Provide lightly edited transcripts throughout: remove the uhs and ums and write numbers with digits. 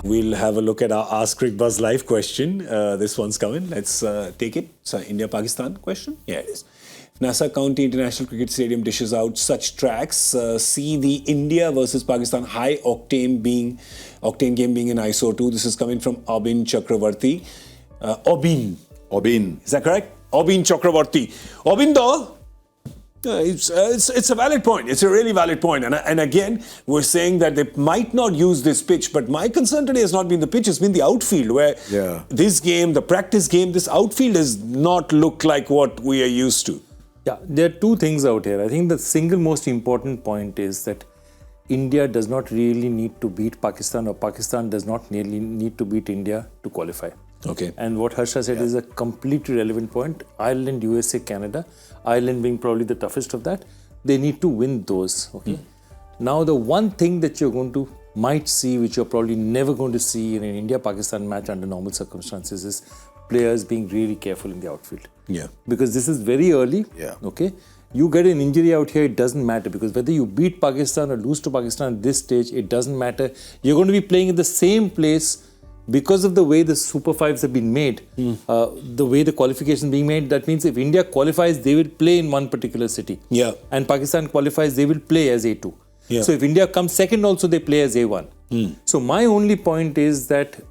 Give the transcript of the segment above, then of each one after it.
We'll have a look at our Ask Cricbuzz live question. This one's coming. Let's take it. It's an India-Pakistan question. Yeah, it is. Nassau County International Cricket Stadium dishes out such tracks. See the India versus Pakistan high-octane game being in ISO 2. This is coming from Obin Chakravarti. Obin. Is that correct? Obin Chakravarti. Obin though, it's a valid point. It's a really valid point. And again, we're saying that they might not use this pitch, but my concern today has not been the pitch, it's been the outfield, where this game, the practice game, this outfield does not look like what we are used to. Yeah, there are two things out here. I think the single most important point is that India does not really need to beat Pakistan, or Pakistan does not really need to beat India to qualify. Okay. And what Harsha said is a completely relevant point. Ireland, USA, Canada, Ireland being probably the toughest of that, they need to win those. Okay. Now, the one thing that you're might see, which you're probably never going to see in an India-Pakistan match under normal circumstances, is players being really careful in the outfield. Yeah. Because this is very early. Yeah. Okay. You get an injury out here, it doesn't matter, because whether you beat Pakistan or lose to Pakistan at this stage, it doesn't matter. You're going to be playing in the same place because of the way the Super Fives have been made, the way the qualification is being made. That means if India qualifies, they will play in one particular city. Yeah. And Pakistan qualifies, they will play as A2. Yeah. So if India comes second also, they play as A1. So my only point is that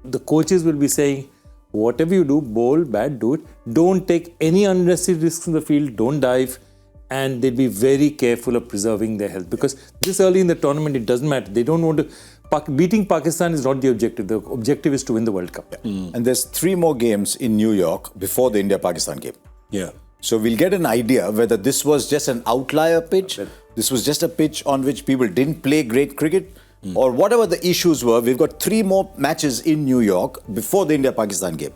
the coaches will be saying, whatever you do, bowl, bat, do it. Don't take any unnecessary risks in the field. Don't dive. And they'll be very careful of preserving their health. Because this early in the tournament, it doesn't matter. They don't want to... Beating Pakistan is not the objective. The objective is to win the World Cup. And there's 3 more games in New York before the India-Pakistan game. Yeah. So we'll get an idea whether this was just an outlier pitch, this was just a pitch on which people didn't play great cricket, or whatever the issues were. We've got 3 more matches in New York before the India-Pakistan game.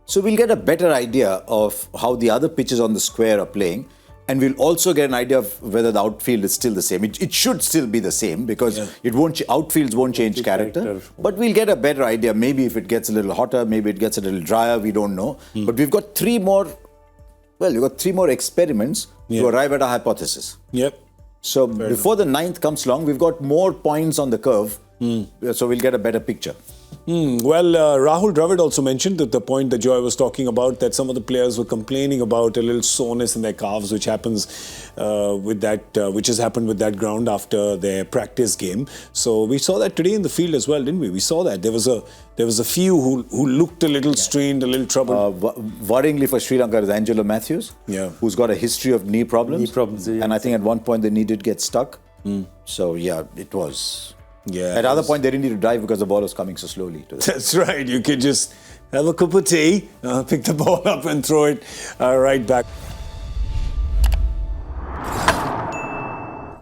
So we'll get a better idea of how the other pitches on the square are playing. And we'll also get an idea of whether the outfield is still the same. It should still be the same, because outfields won't change character. But we'll get a better idea. Maybe if it gets a little hotter, maybe it gets a little drier, we don't know. But we've got 3 more, we've got 3 more experiments to arrive at a hypothesis. Yep. So before the 9th comes along, we've got more points on the curve. So we'll get a better picture. Well, Rahul Dravid also mentioned that the point that Joy was talking about, that some of the players were complaining about a little soreness in their calves, which happens which has happened with that ground after their practice game. So we saw that today in the field as well, didn't we? We saw that there was a few who looked a little strained, a little troubled. Worryingly for Sri Lanka is Angelo Matthews, who's got a history of knee problems. And I think at one point they needed to get stuck. So yeah, it was. Yeah. At other point, they didn't need to drive because the ball was coming so slowly. That's right. You could just have a cup of tea, pick the ball up and throw it right back.